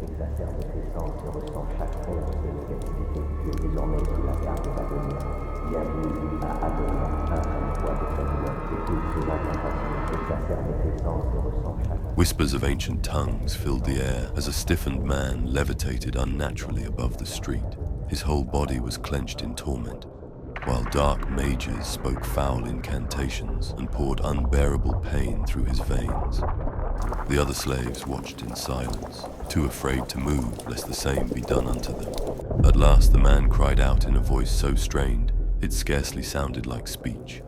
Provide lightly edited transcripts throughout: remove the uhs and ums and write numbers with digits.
Exacerbe ses sens et ressent chaque once de négativité. Tu es désormais sous la garde d'Agrios. Bienvenue à Agrios, infâme voix de sa douleur. Écoute ses incantations, exacerbe tes sens et ressent chaque... Whispers of ancient tongues filled the air as a stiffened man levitated unnaturally above the street. His whole body was clenched in torment, while dark mages spoke foul incantations and poured unbearable pain through his veins. The other slaves watched in silence, too afraid to move lest the same be done unto them. At last the man cried out in a voice so strained it scarcely sounded like speech.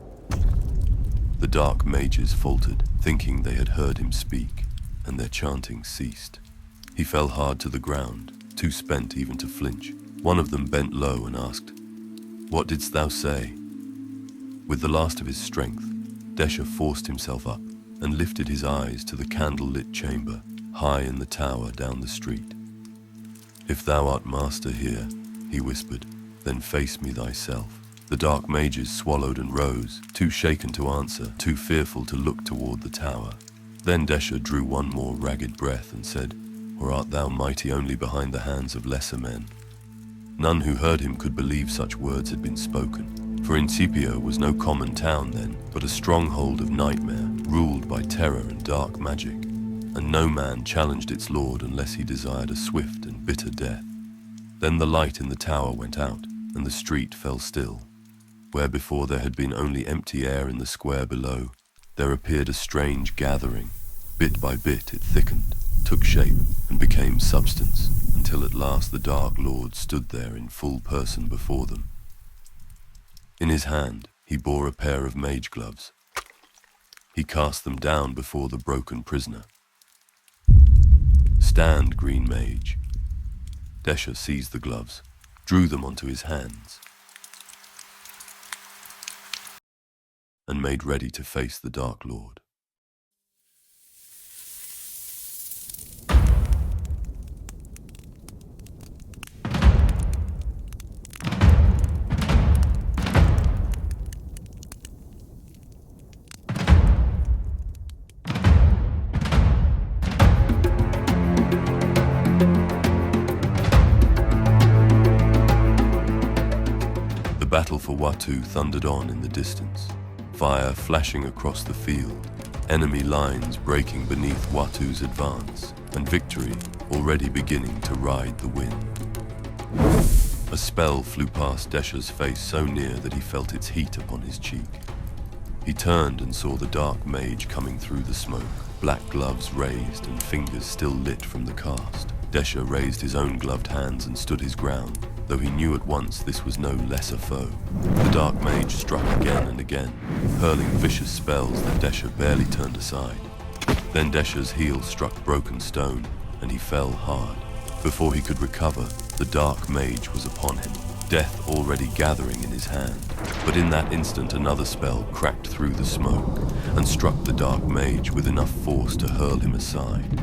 The dark mages faltered, thinking they had heard him speak, and their chanting ceased. He fell hard to the ground, too spent even to flinch. One of them bent low and asked, "What didst thou say?" With the last of his strength, Deshar forced himself up and lifted his eyes to the candle-lit chamber, high in the tower down the street. "If thou art master here," he whispered, "then face me thyself." The dark mages swallowed and rose, too shaken to answer, too fearful to look toward the tower. Then Deshar drew one more ragged breath and said, "Or art thou mighty only behind the hands of lesser men?" None who heard him could believe such words had been spoken, for Incipio was no common town then, but a stronghold of nightmare, ruled by terror and dark magic, and no man challenged its lord unless he desired a swift and bitter death. Then the light in the tower went out, and the street fell still. Where before there had been only empty air in the square below, there appeared a strange gathering. Bit by bit it thickened, took shape, and became substance, until at last the Dark Lord stood there in full person before them. In his hand he bore a pair of mage gloves. He cast them down before the broken prisoner. "Stand, green mage." Deshar seized the gloves, drew them onto his hands, and made ready to face the Dark Lord. The battle for Watu thundered on in the distance. Fire flashing across the field, enemy lines breaking beneath Watu's advance, and victory already beginning to ride the wind. A spell flew past Deshar's face so near that he felt its heat upon his cheek. He turned and saw the dark mage coming through the smoke, black gloves raised and fingers still lit from the cast. Deshar raised his own gloved hands and stood his ground, though he knew at once this was no lesser foe. The dark mage struck again and again, hurling vicious spells that Deshar barely turned aside. Then Deshar's heel struck broken stone, and he fell hard. Before he could recover, the dark mage was upon him, death already gathering in his hand. But in that instant another spell cracked through the smoke, and struck the dark mage with enough force to hurl him aside.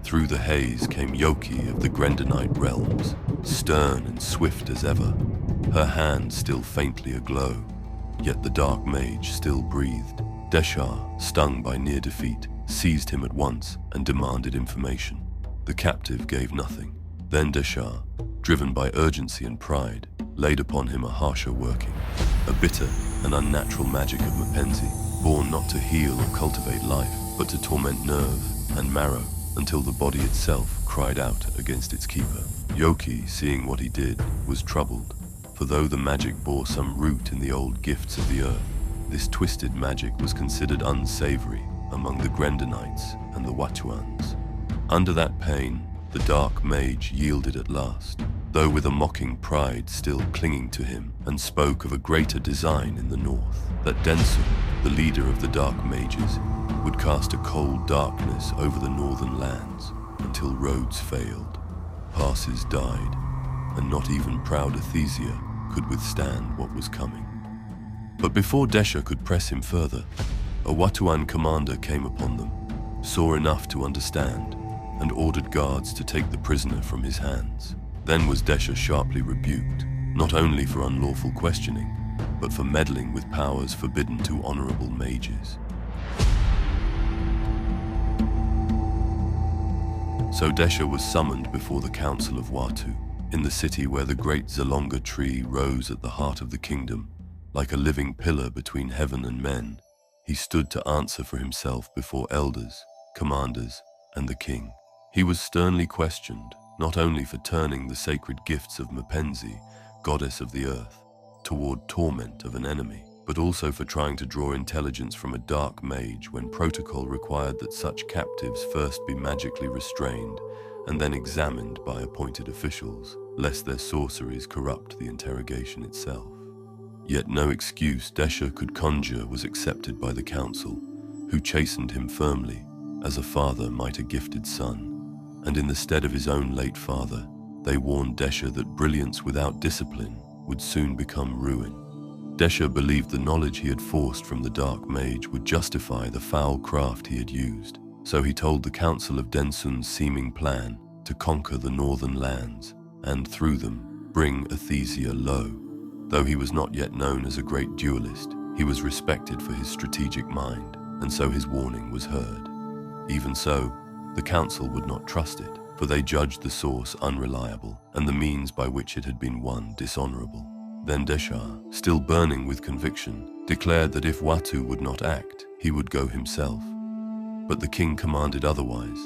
Through the haze came Yoki of the Grendanite realms, stern and swift as ever, her hand still faintly aglow, yet the dark mage still breathed. Deshar, stung by near defeat, seized him at once and demanded information. The captive gave nothing. Then Deshar, driven by urgency and pride, laid upon him a harsher working, a bitter and unnatural magic of Mapenzi, born not to heal or cultivate life, but to torment nerve and marrow, until the body itself cried out against its keeper. Yoki, seeing what he did, was troubled, for though the magic bore some root in the old gifts of the earth, this twisted magic was considered unsavory among the Grendanites and the Watuans. Under that pain, the dark mage yielded at last, though with a mocking pride still clinging to him, and spoke of a greater design in the north, that Densu, the leader of the dark mages, would cast a cold darkness over the northern lands until roads failed, passes died, and not even proud Athesia could withstand what was coming. But before Deshar could press him further, a Watuan commander came upon them, saw enough to understand, and ordered guards to take the prisoner from his hands. Then was Deshar sharply rebuked, not only for unlawful questioning, but for meddling with powers forbidden to honorable mages. So Deshar was summoned before the Council of Watu, in the city where the great Zalonga tree rose at the heart of the kingdom. Like a living pillar between heaven and men, he stood to answer for himself before elders, commanders, and the king. He was sternly questioned, not only for turning the sacred gifts of Mapenzi, goddess of the earth, toward torment of an enemy, but also for trying to draw intelligence from a dark mage when protocol required that such captives first be magically restrained and then examined by appointed officials, lest their sorceries corrupt the interrogation itself. Yet no excuse Deshar could conjure was accepted by the council, who chastened him firmly, as a father might a gifted son, and in the stead of his own late father, they warned Deshar that brilliance without discipline would soon become ruin. Deshar believed the knowledge he had forced from the dark mage would justify the foul craft he had used, so he told the council of Densun's seeming plan to conquer the northern lands, and through them, bring Athesia low. Though he was not yet known as a great duelist, he was respected for his strategic mind, and so his warning was heard. Even so, the council would not trust it, for they judged the source unreliable, and the means by which it had been won dishonorable. Then Deshar, still burning with conviction, declared that if Watu would not act, he would go himself. But the king commanded otherwise,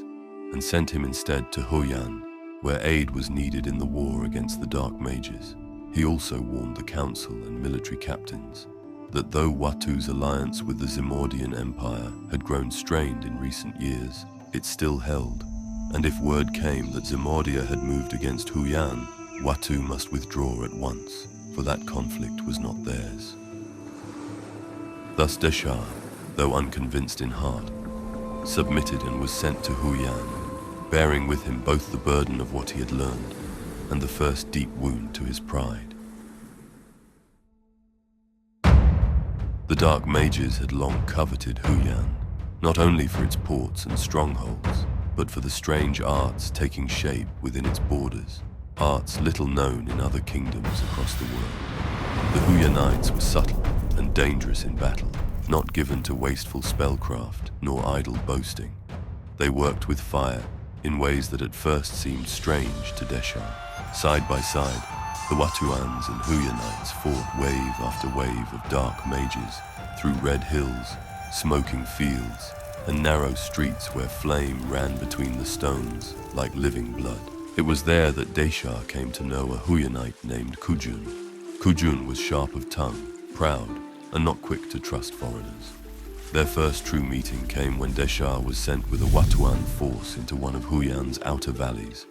and sent him instead to Huyan, where aid was needed in the war against the dark mages. He also warned the council and military captains that though Watu's alliance with the Zimordian Empire had grown strained in recent years, it still held, and if word came that Zimordia had moved against Huyan, Watu must withdraw at once, for that conflict was not theirs. Thus Deshar, though unconvinced in heart, submitted and was sent to Huyan, bearing with him both the burden of what he had learned and the first deep wound to his pride. The dark mages had long coveted Huyan, not only for its ports and strongholds, but for the strange arts taking shape within its borders, arts little known in other kingdoms across the world. The Huyanites were subtle and dangerous in battle, not given to wasteful spellcraft nor idle boasting. They worked with fire in ways that at first seemed strange to Deshar. Side by side, the Watuans and Huyanites fought wave after wave of dark mages through red hills, smoking fields, and narrow streets where flame ran between the stones like living blood. It was there that Deshar came to know a Huyanite named Kujun. Kujun was sharp of tongue, proud, and not quick to trust foreigners. Their first true meeting came when Deshar was sent with a Watuan force into one of Huyan's outer valleys,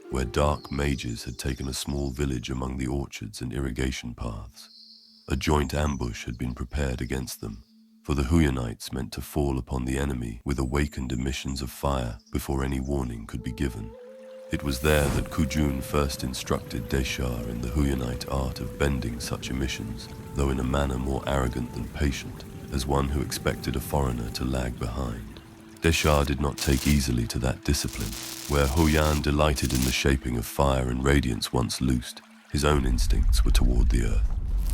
where dark mages had taken a small village among the orchards and irrigation paths. A joint ambush had been prepared against them, for the Huyanites meant to fall upon the enemy with awakened emissions of fire before any warning could be given. It was there that Kujun first instructed Deshar in the Huyanite art of bending such emissions, though in a manner more arrogant than patient, as one who expected a foreigner to lag behind. Deshar did not take easily to that discipline. Where Huyan delighted in the shaping of fire and radiance once loosed, his own instincts were toward the earth.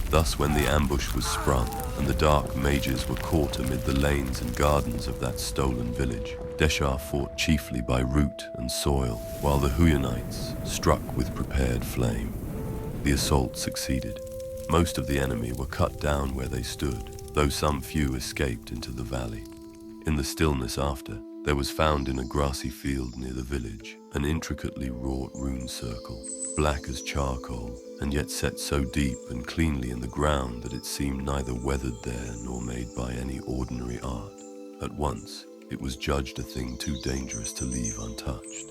Thus when the ambush was sprung, and the dark mages were caught amid the lanes and gardens of that stolen village, Deshar fought chiefly by root and soil, while the Huyanites struck with prepared flame. The assault succeeded. Most of the enemy were cut down where they stood, though some few escaped into the valley. In the stillness after, there was found in a grassy field near the village an intricately wrought rune circle, black as charcoal, and yet set so deep and cleanly in the ground that it seemed neither weathered there nor made by any ordinary art. At once, it was judged a thing too dangerous to leave untouched.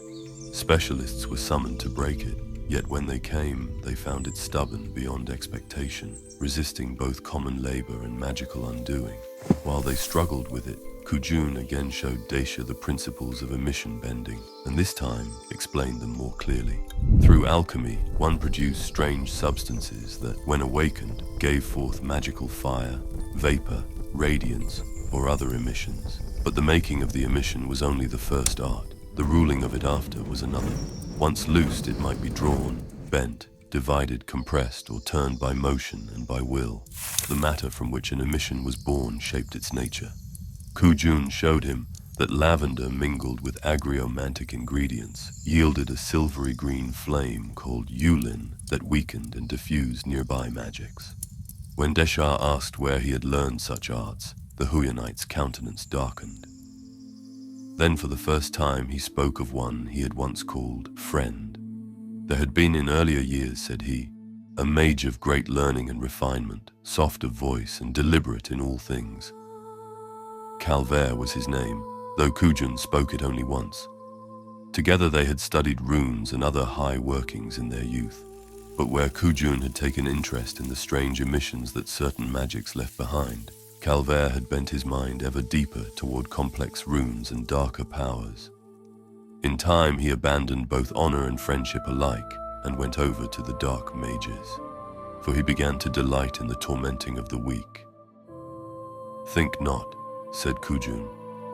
Specialists were summoned to break it, yet when they came, they found it stubborn beyond expectation, resisting both common labor and magical undoing. While they struggled with it, Kujun again showed Deshar the principles of emission bending, and this time explained them more clearly. Through alchemy, one produced strange substances that, when awakened, gave forth magical fire, vapor, radiance, or other emissions. But the making of the emission was only the first art. The ruling of it after was another. Once loosed, it might be drawn, bent, divided, compressed, or turned by motion and by will. The matter from which an emission was born shaped its nature. Kujun showed him that lavender mingled with agriomantic ingredients yielded a silvery green flame called yulin that weakened and diffused nearby magics. When Deshar asked where he had learned such arts, the Huyanite's countenance darkened. Then for the first time he spoke of one he had once called friend. There had been in earlier years, said he, a mage of great learning and refinement, soft of voice and deliberate in all things. Calvaire was his name, though Kujun spoke it only once. Together they had studied runes and other high workings in their youth, but where Kujun had taken interest in the strange emissions that certain magics left behind, Calvaire had bent his mind ever deeper toward complex runes and darker powers. In time he abandoned both honor and friendship alike and went over to the dark mages, for he began to delight in the tormenting of the weak. Think not, said Kujun,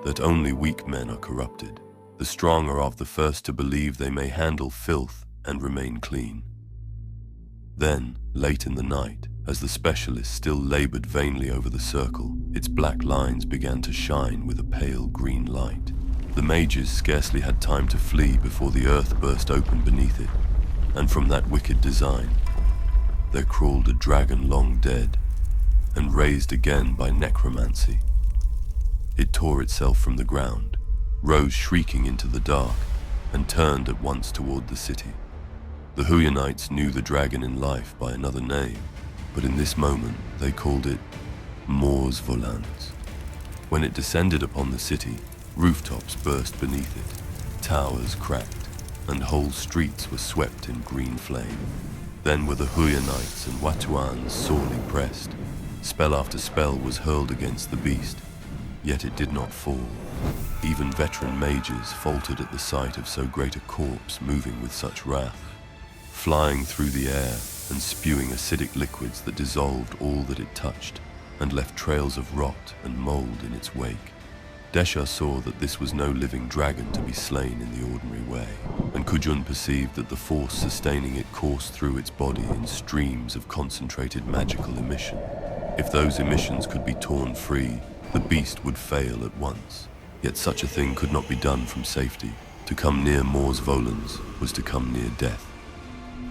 that only weak men are corrupted. The strong are of the first to believe they may handle filth and remain clean. Then, late in the night, as the specialist still labored vainly over the circle, its black lines began to shine with a pale green light. The mages scarcely had time to flee before the earth burst open beneath it, and from that wicked design, there crawled a dragon long dead, and raised again by necromancy. It tore itself from the ground, rose shrieking into the dark, and turned at once toward the city. The Huyanites knew the dragon in life by another name, but in this moment they called it Mors Volans. When it descended upon the city, rooftops burst beneath it, towers cracked, and whole streets were swept in green flame. Then were the Huyanites and Watuans sorely pressed. Spell after spell was hurled against the beast, yet it did not fall. Even veteran mages faltered at the sight of so great a corpse moving with such wrath, flying through the air and spewing acidic liquids that dissolved all that it touched and left trails of rot and mold in its wake. Deshar saw that this was no living dragon to be slain in the ordinary way, and Kujun perceived that the force sustaining it coursed through its body in streams of concentrated magical emission. If those emissions could be torn free, the beast would fail at once. Yet such a thing could not be done from safety. To come near Mors Volans was to come near death.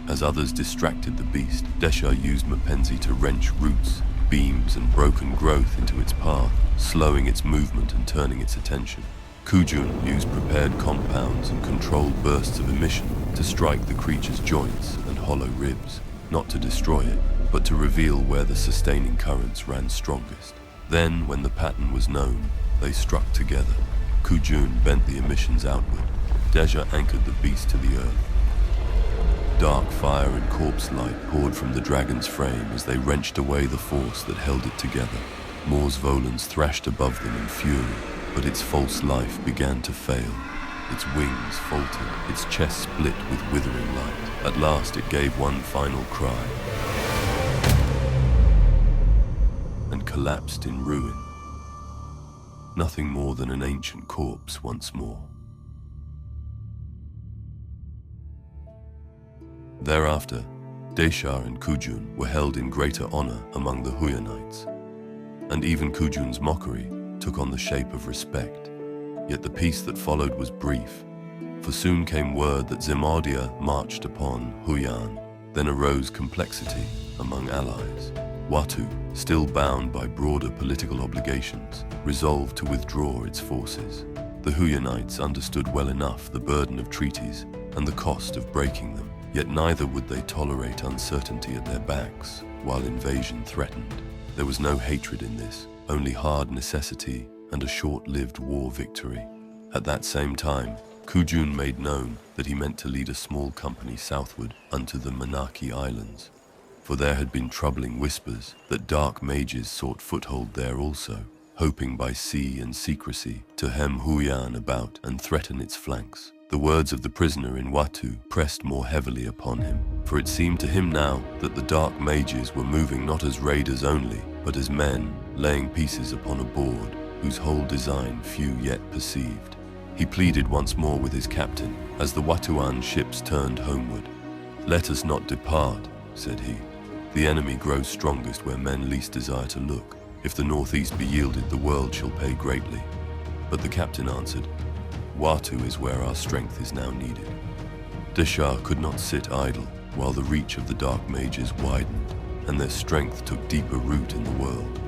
As others distracted the beast, Deshar used Mapenzi to wrench roots, beams and broken growth into its path, slowing its movement and turning its attention. Kujun used prepared compounds and controlled bursts of emission to strike the creature's joints and hollow ribs, not to destroy it, but to reveal where the sustaining currents ran strongest. Then, when the pattern was known, they struck together. Kujun bent the emissions outward. Deshar anchored the beast to the earth. Dark fire and corpse light poured from the dragon's frame as they wrenched away the force that held it together. Mors Volans thrashed above them in fury, but its false life began to fail. Its wings faltered, its chest split with withering light. At last it gave one final cry and collapsed in ruin. Nothing more than an ancient corpse once more. Thereafter, Deshar and Kujun were held in greater honor among the Huyanites, and even Kujun's mockery took on the shape of respect. Yet the peace that followed was brief, for soon came word that Zimardia marched upon Huyan. Then arose complexity among allies. Watu, still bound by broader political obligations, resolved to withdraw its forces. The Huyanites understood well enough the burden of treaties and the cost of breaking them. Yet neither would they tolerate uncertainty at their backs while invasion threatened. There was no hatred in this, only hard necessity and a short-lived war victory. At that same time, Kujun made known that he meant to lead a small company southward unto the Manaki Islands, for there had been troubling whispers that dark mages sought foothold there also, hoping by sea and secrecy to hem Huyan about and threaten its flanks. The words of the prisoner in Watu pressed more heavily upon him, for it seemed to him now that the dark mages were moving not as raiders only, but as men laying pieces upon a board whose whole design few yet perceived. He pleaded once more with his captain as the Watuan ships turned homeward. "Let us not depart," said he. "The enemy grows strongest where men least desire to look. If the northeast be yielded, the world shall pay greatly." But the captain answered, "Watu is where our strength is now needed." Deshar could not sit idle while the reach of the dark mages widened and their strength took deeper root in the world.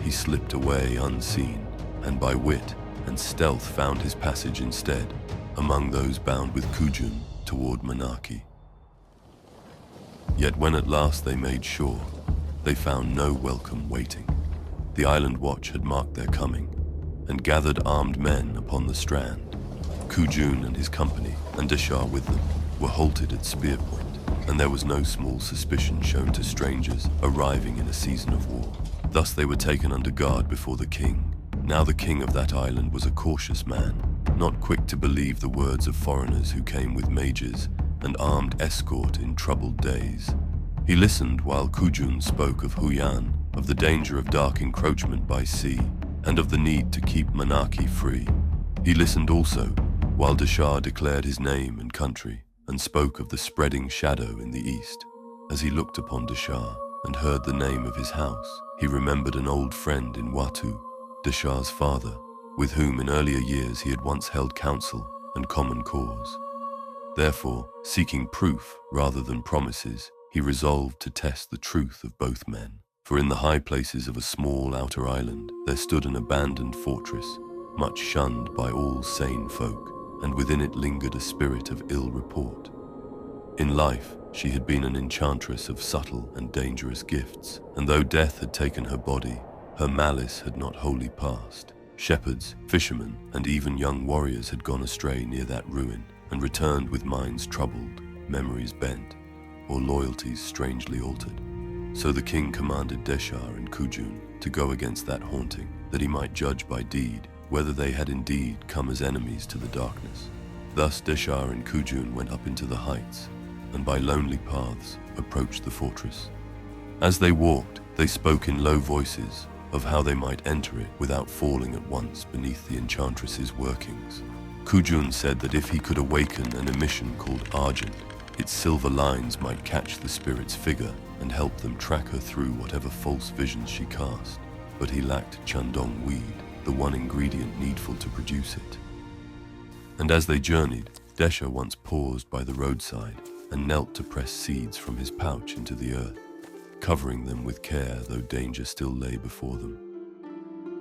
He slipped away unseen, and by wit and stealth found his passage instead, among those bound with Kujun toward Manaki. Yet when at last they made shore, they found no welcome waiting. The island watch had marked their coming, and gathered armed men upon the strand. Kujun and his company, and Deshar with them, were halted at spear point, and there was no small suspicion shown to strangers arriving in a season of war. Thus they were taken under guard before the king. Now the king of that island was a cautious man, not quick to believe the words of foreigners who came with mages and armed escort in troubled days. He listened while Kujun spoke of Huyan, of the danger of dark encroachment by sea, and of the need to keep Manaki free. He listened also while Deshar declared his name and country, and spoke of the spreading shadow in the east. As he looked upon Deshar and heard the name of his house, he remembered an old friend in Watu, Deshar's father, with whom in earlier years he had once held counsel and common cause. Therefore, seeking proof rather than promises, he resolved to test the truth of both men. For in the high places of a small outer island there stood an abandoned fortress, much shunned by all sane folk, and within it lingered a spirit of ill report. In life, she had been an enchantress of subtle and dangerous gifts, and though death had taken her body, her malice had not wholly passed. Shepherds, fishermen, and even young warriors had gone astray near that ruin, and returned with minds troubled, memories bent, or loyalties strangely altered. So the king commanded Deshar and Kujun to go against that haunting, that he might judge by deed whether they had indeed come as enemies to the darkness. Thus Deshar and Kujun went up into the heights, and by lonely paths approached the fortress. As they walked, they spoke in low voices of how they might enter it without falling at once beneath the enchantress's workings. Kujun said that if he could awaken an emission called Argent, its silver lines might catch the spirit's figure and help them track her through whatever false visions she cast. But he lacked Chandong weed, the one ingredient needful to produce it. And as they journeyed, Deshar once paused by the roadside and knelt to press seeds from his pouch into the earth, covering them with care though danger still lay before them.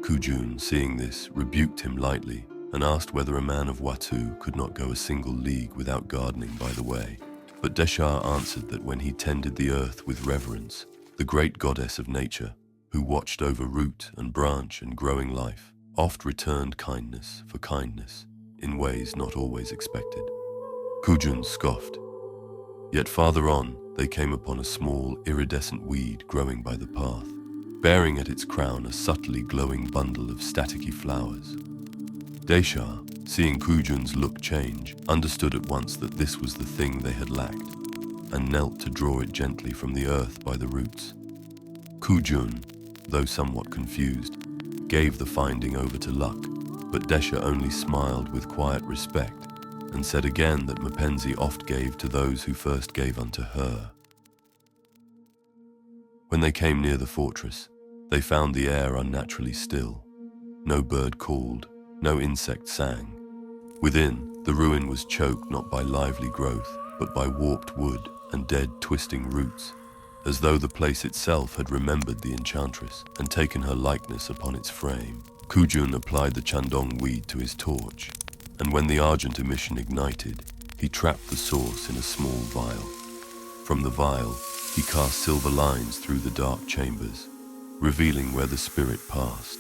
Kujun, seeing this, rebuked him lightly and asked whether a man of Watu could not go a single league without gardening by the way. But Deshar answered that when he tended the earth with reverence, the great goddess of nature, who watched over root and branch and growing life, oft returned kindness for kindness in ways not always expected. Kujun scoffed. Yet farther on, they came upon a small, iridescent weed growing by the path, bearing at its crown a subtly glowing bundle of staticky flowers. Deshar, seeing Kujun's look change, understood at once that this was the thing they had lacked, and knelt to draw it gently from the earth by the roots. Kujun, though somewhat confused, gave the finding over to luck, but Deshar only smiled with quiet respect, and said again that Mapenzi oft gave to those who first gave unto her. When they came near the fortress, they found the air unnaturally still. No bird called, no insect sang. Within, the ruin was choked not by lively growth, but by warped wood and dead twisting roots, as though the place itself had remembered the enchantress and taken her likeness upon its frame. Kujun applied the Chandong weed to his torch, and when the argent emission ignited, he trapped the source in a small vial. From the vial, he cast silver lines through the dark chambers, revealing where the spirit passed,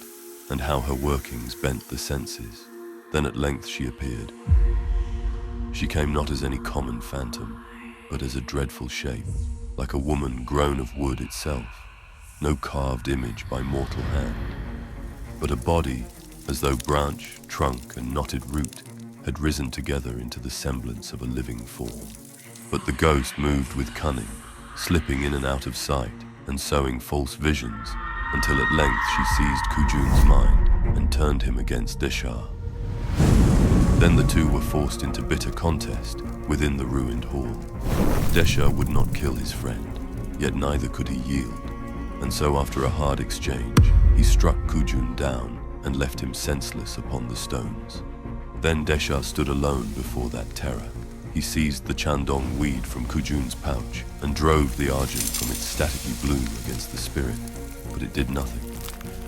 and how her workings bent the senses. Then at length she appeared. She came not as any common phantom, but as a dreadful shape, like a woman grown of wood itself, no carved image by mortal hand, but a body as though branch, trunk, and knotted root had risen together into the semblance of a living form. But the ghost moved with cunning, slipping in and out of sight, and sowing false visions, until at length she seized Kujun's mind and turned him against Deshar. Then the two were forced into bitter contest within the ruined hall. Deshar would not kill his friend, yet neither could he yield, and so after a hard exchange, he struck Kujun down and left him senseless upon the stones. Then Deshar stood alone before that terror. He seized the Chandong weed from Kujun's pouch and drove the argent from its staticky bloom against the spirit, but it did nothing.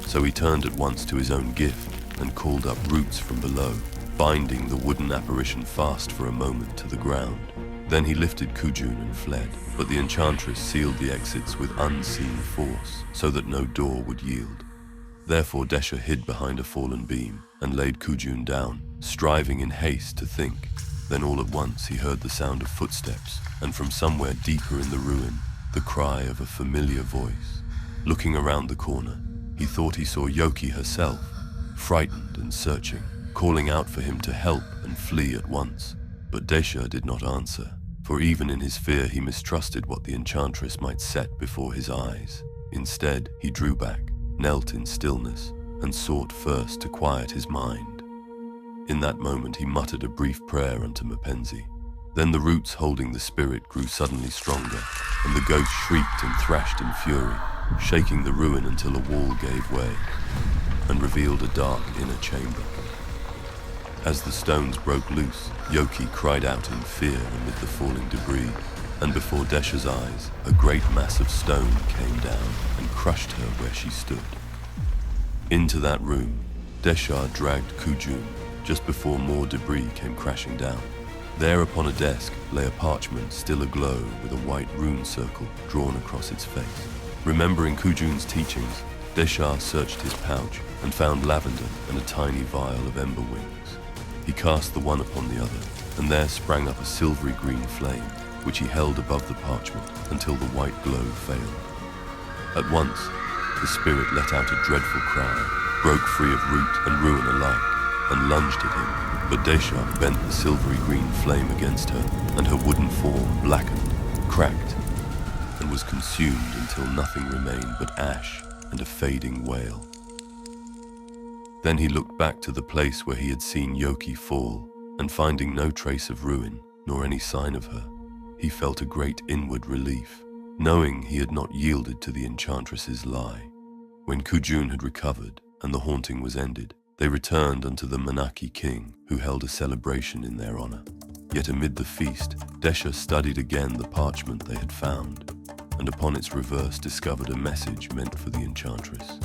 So he turned at once to his own gift and called up roots from below, binding the wooden apparition fast for a moment to the ground. Then he lifted Kujun and fled, but the enchantress sealed the exits with unseen force so that no door would yield. Therefore Deshar hid behind a fallen beam and laid Kujun down, striving in haste to think. Then all at once he heard the sound of footsteps, and from somewhere deeper in the ruin, the cry of a familiar voice. Looking around the corner, he thought he saw Yoki herself, frightened and searching, calling out for him to help and flee at once. But Deshar did not answer, for even in his fear he mistrusted what the enchantress might set before his eyes. Instead, he drew back, knelt in stillness, and sought first to quiet his mind. In that moment he muttered a brief prayer unto Mapenzi. Then the roots holding the spirit grew suddenly stronger, and the ghost shrieked and thrashed in fury, shaking the ruin until a wall gave way, and revealed a dark inner chamber. As the stones broke loose, Yoki cried out in fear amid the falling debris, and before Deshar's eyes, a great mass of stone came down and crushed her where she stood. Into that room, Deshar dragged Kujun, just before more debris came crashing down. There upon a desk lay a parchment still aglow with a white rune circle drawn across its face. Remembering Kujun's teachings, Deshar searched his pouch and found lavender and a tiny vial of ember wings. He cast the one upon the other, and there sprang up a silvery green flame, which he held above the parchment until the white glow failed. At once, the spirit let out a dreadful cry, broke free of root and ruin alike, and lunged at him, but Deshar bent the silvery green flame against her, and her wooden form blackened, cracked, and was consumed until nothing remained but ash and a fading wail. Then he looked back to the place where he had seen Yoki fall, and finding no trace of ruin, nor any sign of her, he felt a great inward relief, knowing he had not yielded to the enchantress's lie. When Kujun had recovered, and the haunting was ended, they returned unto the Manaki king, who held a celebration in their honor. Yet amid the feast, Deshar studied again the parchment they had found, and upon its reverse discovered a message meant for the enchantress.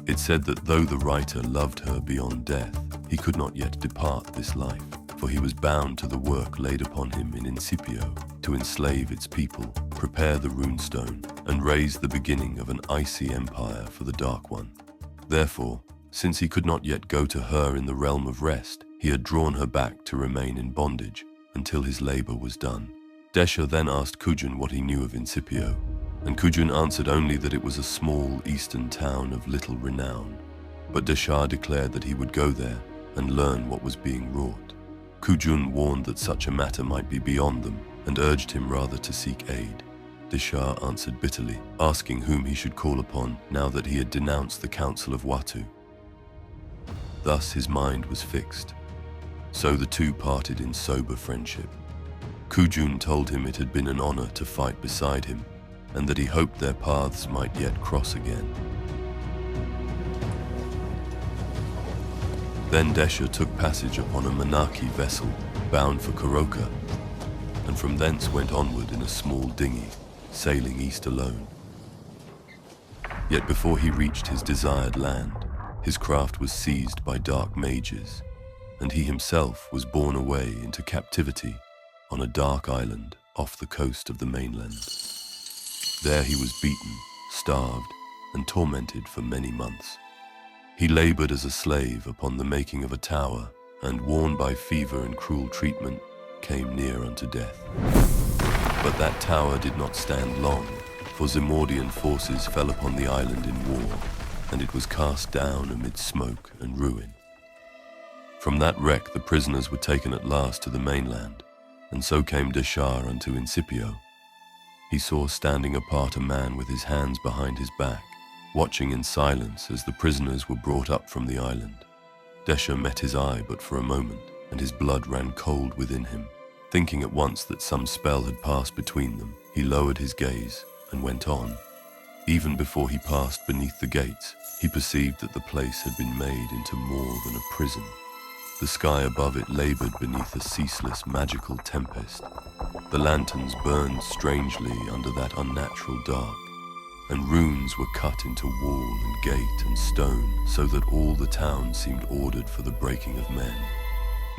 It said that though the writer loved her beyond death, he could not yet depart this life, for he was bound to the work laid upon him in Incipio, to enslave its people, prepare the runestone, and raise the beginning of an icy empire for the Dark One. Therefore, since he could not yet go to her in the realm of rest, he had drawn her back to remain in bondage until his labor was done. Deshar then asked Kujun what he knew of Incipio, and Kujun answered only that it was a small eastern town of little renown. But Deshar declared that he would go there and learn what was being wrought. Kujun warned that such a matter might be beyond them, and urged him rather to seek aid. Deshar answered bitterly, asking whom he should call upon now that he had denounced the council of Watu. Thus his mind was fixed. So the two parted in sober friendship. Kujun told him it had been an honor to fight beside him, and that he hoped their paths might yet cross again. Then Deshar took passage upon a Manaki vessel bound for Kuroka, and from thence went onward in a small dinghy, sailing east alone. Yet before he reached his desired land, his craft was seized by dark mages, and he himself was borne away into captivity on a dark island off the coast of the mainland. There he was beaten, starved, and tormented for many months. He labored as a slave upon the making of a tower, and worn by fever and cruel treatment, came near unto death. But that tower did not stand long, for Zimordian forces fell upon the island in war, and it was cast down amid smoke and ruin. From that wreck the prisoners were taken at last to the mainland, and so came Deshar unto Incipio. He saw standing apart a man with his hands behind his back, watching in silence as the prisoners were brought up from the island. Deshar met his eye but for a moment, and his blood ran cold within him. Thinking at once that some spell had passed between them, he lowered his gaze and went on. Even before he passed beneath the gates, he perceived that the place had been made into more than a prison. The sky above it labored beneath a ceaseless magical tempest. The lanterns burned strangely under that unnatural dark, and runes were cut into wall and gate and stone, so that all the town seemed ordered for the breaking of men.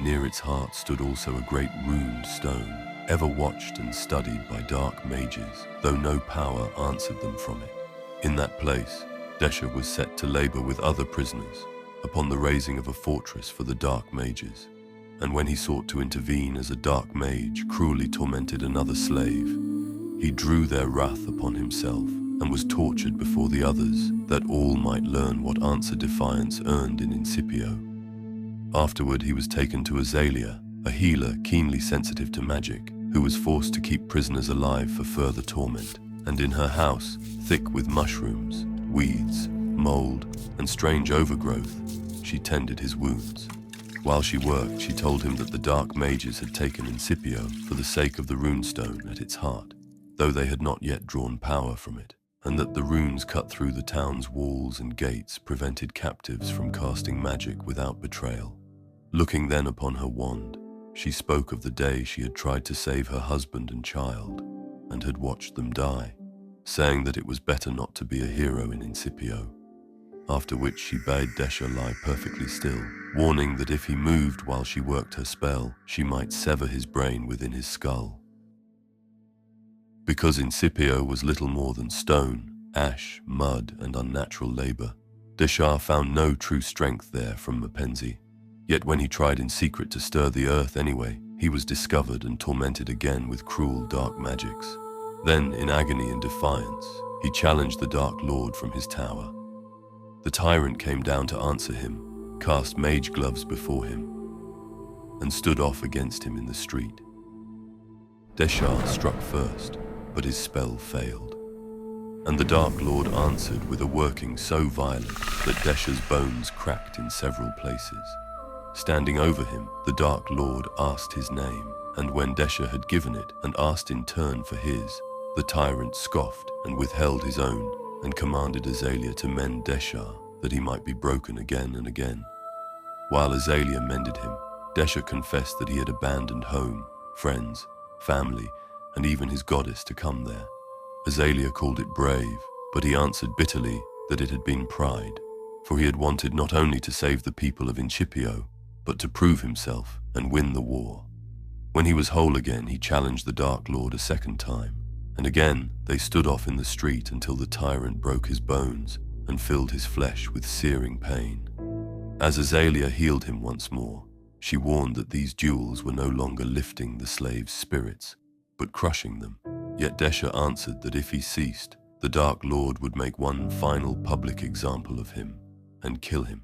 Near its heart stood also a great runed stone, ever watched and studied by dark mages, though no power answered them from it. In that place, Deshar was set to labor with other prisoners upon the raising of a fortress for the dark mages. And when he sought to intervene as a dark mage cruelly tormented another slave, he drew their wrath upon himself and was tortured before the others, that all might learn what answer defiance earned in Incipio. Afterward he was taken to Azalea, a healer keenly sensitive to magic, who was forced to keep prisoners alive for further torment, and in her house, thick with mushrooms, weeds, mold, and strange overgrowth, she tended his wounds. While she worked, she told him that the dark mages had taken Incipio for the sake of the runestone at its heart, though they had not yet drawn power from it, and that the runes cut through the town's walls and gates prevented captives from casting magic without betrayal. Looking then upon her wand, she spoke of the day she had tried to save her husband and child, and had watched them die, saying that it was better not to be a hero in Incipio. After which she bade Deshar lie perfectly still, warning that if he moved while she worked her spell, she might sever his brain within his skull. Because Incipio was little more than stone, ash, mud, and unnatural labor, Deshar found no true strength there from Mapenzi. Yet when he tried in secret to stir the earth anyway, he was discovered and tormented again with cruel dark magics. Then, in agony and defiance, he challenged the Dark Lord from his tower. The tyrant came down to answer him, cast mage gloves before him, and stood off against him in the street. Deshar struck first, but his spell failed, and the Dark Lord answered with a working so violent that Deshar's bones cracked in several places. Standing over him, the Dark Lord asked his name, and when Deshar had given it and asked in turn for his, the tyrant scoffed and withheld his own, and commanded Azalea to mend Deshar, that he might be broken again and again. While Azalea mended him, Deshar confessed that he had abandoned home, friends, family, and even his goddess to come there. Azalea called it brave, but he answered bitterly that it had been pride, for he had wanted not only to save the people of Incipio, but to prove himself and win the war. When he was whole again, he challenged the Dark Lord a second time, and again they stood off in the street until the tyrant broke his bones and filled his flesh with searing pain. As Azalea healed him once more, she warned that these duels were no longer lifting the slave's spirits, but crushing them. Yet Deshar answered that if he ceased, the Dark Lord would make one final public example of him and kill him.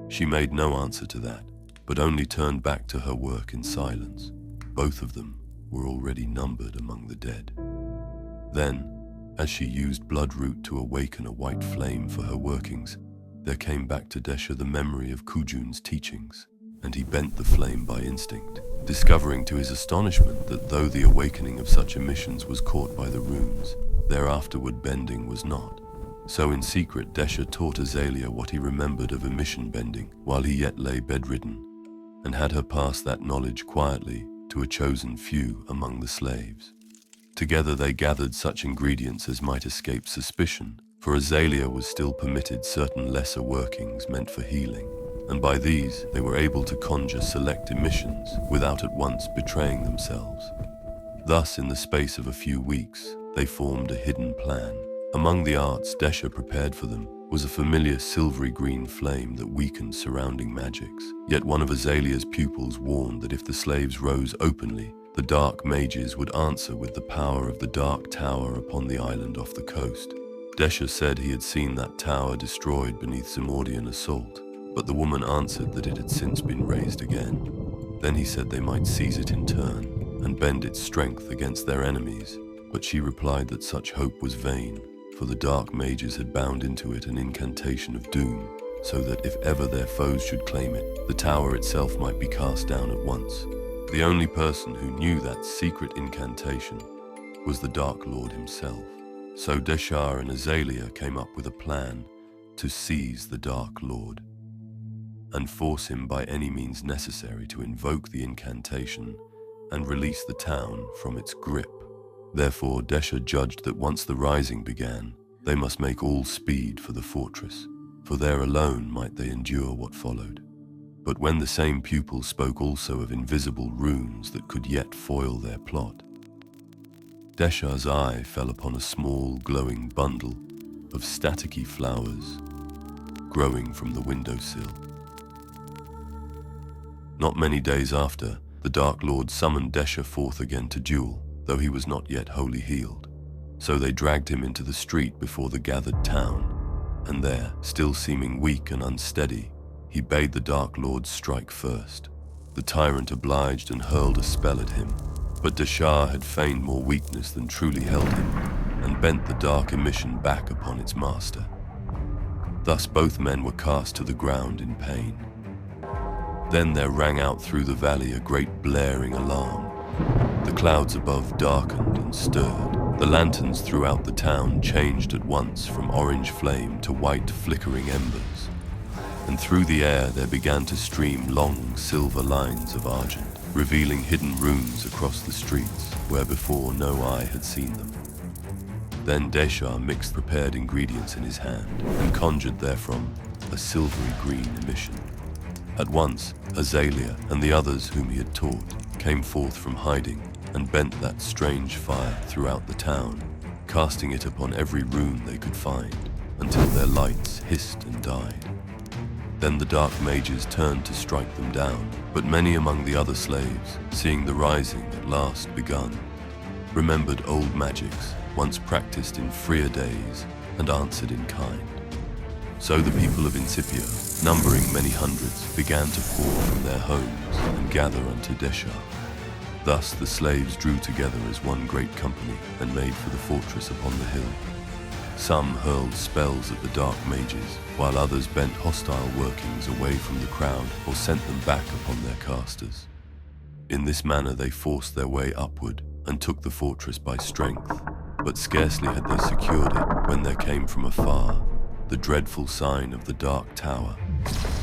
She made no answer to that, but only turned back to her work in silence. Both of them were already numbered among the dead. Then, as she used bloodroot to awaken a white flame for her workings, there came back to Deshar the memory of Kujun's teachings, and he bent the flame by instinct, discovering to his astonishment that though the awakening of such emissions was caught by the runes, their afterward bending was not. So in secret Deshar taught Azalea what he remembered of emission bending while he yet lay bedridden, and had her pass that knowledge quietly to a chosen few among the slaves. Together they gathered such ingredients as might escape suspicion, for Azalea was still permitted certain lesser workings meant for healing, and by these they were able to conjure select emissions without at once betraying themselves. Thus, in the space of a few weeks, they formed a hidden plan. Among the arts Deshar prepared for them was a familiar silvery green flame that weakened surrounding magics. Yet one of Azalea's pupils warned that if the slaves rose openly, the dark mages would answer with the power of the dark tower upon the island off the coast. Deshar said he had seen that tower destroyed beneath Zamordian assault, but the woman answered that it had since been raised again. Then he said they might seize it in turn and bend its strength against their enemies, but she replied that such hope was vain, for the dark mages had bound into it an incantation of doom, so that if ever their foes should claim it, the tower itself might be cast down at once. The only person who knew that secret incantation was the Dark Lord himself. So Deshar and Azalea came up with a plan to seize the Dark Lord and force him by any means necessary to invoke the incantation and release the town from its grip. Therefore, Deshar judged that once the rising began, they must make all speed for the fortress, for there alone might they endure what followed. But when the same pupil spoke also of invisible runes that could yet foil their plot, Deshar's eye fell upon a small glowing bundle of staticky flowers growing from the windowsill. Not many days after, the Dark Lord summoned Deshar forth again to duel, though he was not yet wholly healed. So they dragged him into the street before the gathered town, and there, still seeming weak and unsteady, he bade the Dark Lord strike first. The tyrant obliged and hurled a spell at him, but Deshar had feigned more weakness than truly held him, and bent the dark emission back upon its master. Thus both men were cast to the ground in pain. Then there rang out through the valley a great blaring alarm. The clouds above darkened and stirred. The lanterns throughout the town changed at once from orange flame to white flickering embers, and through the air there began to stream long silver lines of argent, revealing hidden runes across the streets where before no eye had seen them. Then Deshar mixed prepared ingredients in his hand and conjured therefrom a silvery green emission. At once, Azalea and the others whom he had taught came forth from hiding and bent that strange fire throughout the town, casting it upon every rune they could find, until their lights hissed and died. Then the dark mages turned to strike them down, but many among the other slaves, seeing the rising at last begun, remembered old magics once practiced in freer days and answered in kind. So the people of Incipio, numbering many hundreds, began to pour from their homes and gather unto Deshar. Thus the slaves drew together as one great company and made for the fortress upon the hill. Some hurled spells at the dark mages, while others bent hostile workings away from the crowd or sent them back upon their casters. In this manner they forced their way upward and took the fortress by strength, but scarcely had they secured it when there came from afar the dreadful sign of the dark tower,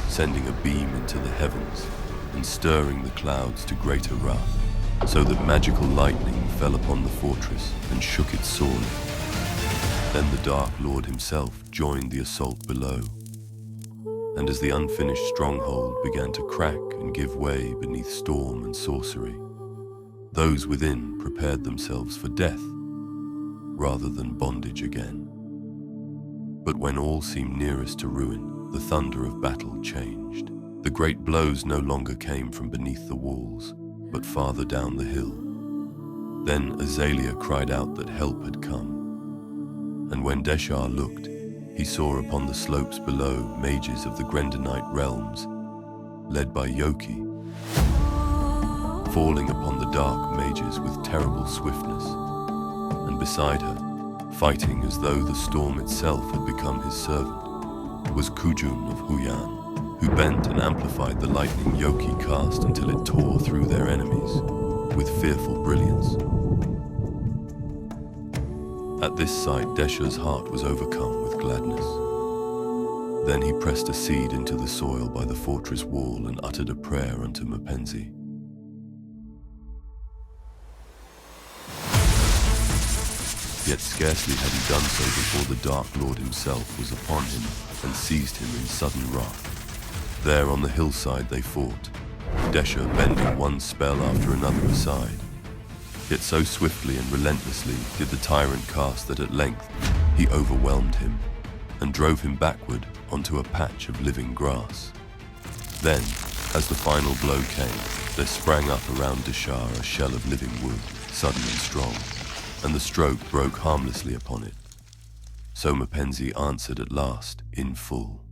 sending a beam into the heavens and stirring the clouds to greater wrath, so that magical lightning fell upon the fortress and shook it sorely. Then the Dark Lord himself joined the assault below, and as the unfinished stronghold began to crack and give way beneath storm and sorcery, those within prepared themselves for death rather than bondage again. But when all seemed nearest to ruin, the thunder of battle changed. The great blows no longer came from beneath the walls, but farther down the hill. Then Azalea cried out that help had come, and when Deshar looked, he saw upon the slopes below mages of the Grendanite realms, led by Yoki, falling upon the dark mages with terrible swiftness, and beside her, fighting as though the storm itself had become his servant, was Kujun of Huyan, who bent and amplified the lightning Yoki cast until it tore through their enemies with fearful brilliance. At this sight, Deshar's heart was overcome with gladness. Then he pressed a seed into the soil by the fortress wall and uttered a prayer unto Mapenzi. Yet scarcely had he done so before the Dark Lord himself was upon him and seized him in sudden wrath. There on the hillside they fought, Deshar bending one spell after another aside. Yet so swiftly and relentlessly did the tyrant cast that at length he overwhelmed him and drove him backward onto a patch of living grass. Then, as the final blow came, there sprang up around Deshar a shell of living wood, sudden and strong, and the stroke broke harmlessly upon it. So Mapenzi answered at last, in full.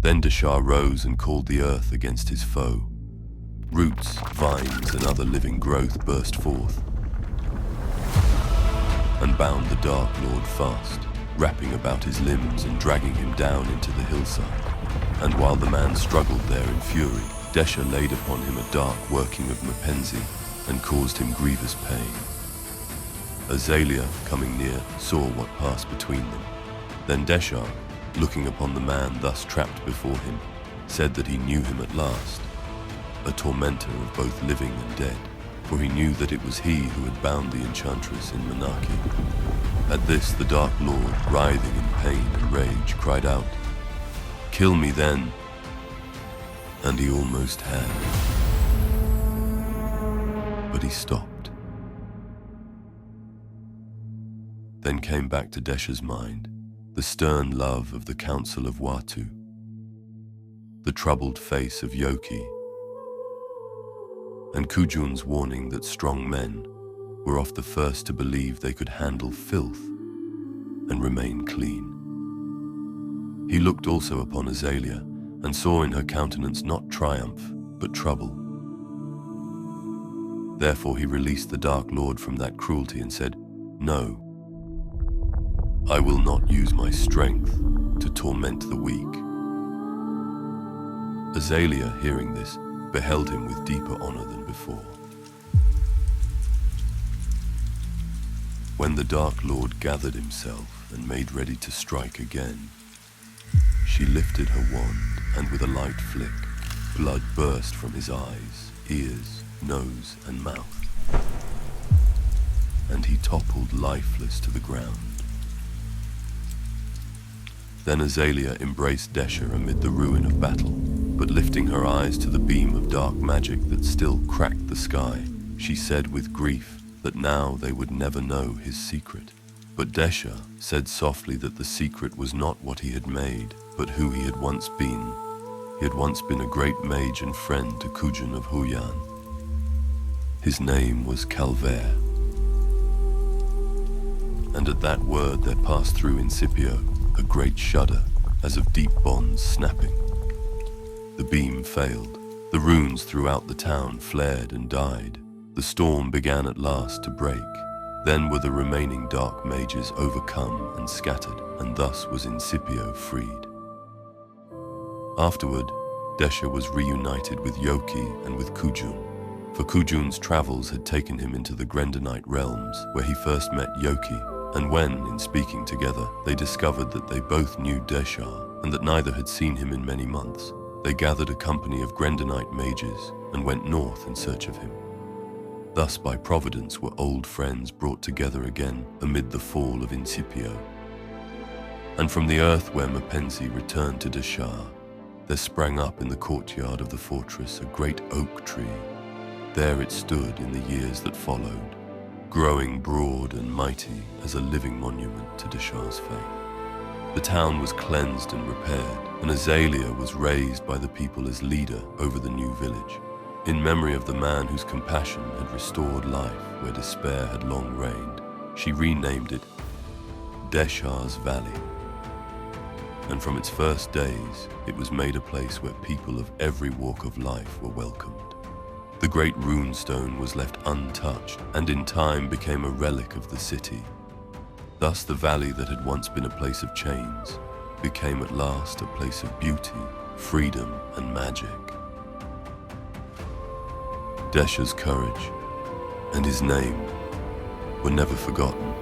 Then Deshar rose and called the earth against his foe. Roots, vines, and other living growth burst forth, and bound the Dark Lord fast, wrapping about his limbs and dragging him down into the hillside. And while the man struggled there in fury, Deshar laid upon him a dark working of Mapenzi and caused him grievous pain. Azalea, coming near, saw what passed between them. Then Deshar, looking upon the man thus trapped before him, said that he knew him at last, a tormentor of both living and dead, for he knew that it was he who had bound the enchantress in Monarchy. At this, the Dark Lord, writhing in pain and rage, cried out, "Kill me then!" And he almost had. But he stopped. Then came back to Deshar's mind the stern love of the Council of Watu, the troubled face of Yoki, and Kujun's warning that strong men were oft the first to believe they could handle filth and remain clean. He looked also upon Azalea and saw in her countenance not triumph, but trouble. Therefore he released the Dark Lord from that cruelty and said, "No, I will not use my strength to torment the weak." Azalea, hearing this, beheld him with deeper honor than before. When the Dark Lord gathered himself and made ready to strike again, she lifted her wand, and with a light flick, blood burst from his eyes, ears, nose, and mouth, and he toppled lifeless to the ground. Then Azalea embraced Deshar amid the ruin of battle, but lifting her eyes to the beam of dark magic that still cracked the sky, she said with grief that now they would never know his secret. But Deshar said softly that the secret was not what he had made, but who he had once been. He had once been a great mage and friend to Kujun of Huyan. His name was Calvaire. And at that word there passed through Incipio a great shudder, as of deep bonds snapping. The beam failed. The runes throughout the town flared and died. The storm began at last to break. Then were the remaining dark mages overcome and scattered, and thus was Incipio freed. Afterward, Deshar was reunited with Yoki and with Kujun, for Kujun's travels had taken him into the Grendanite realms, where he first met Yoki, and when, in speaking together, they discovered that they both knew Deshar, and that neither had seen him in many months, they gathered a company of Grendanite mages and went north in search of him. Thus by providence were old friends brought together again amid the fall of Incipio. And from the earth where Mapenzi returned to Deshar, there sprang up in the courtyard of the fortress a great oak tree. There it stood in the years that followed, growing broad and mighty as a living monument to Deshar's fame. The town was cleansed and repaired, and Azalea was raised by the people as leader over the new village, in memory of the man whose compassion had restored life where despair had long reigned. She renamed it Deshar's Valley. And from its first days, it was made a place where people of every walk of life were welcomed. The great runestone was left untouched, and in time became a relic of the city. Thus the valley that had once been a place of chains became at last a place of beauty, freedom, and magic. Deshar's courage and his name were never forgotten.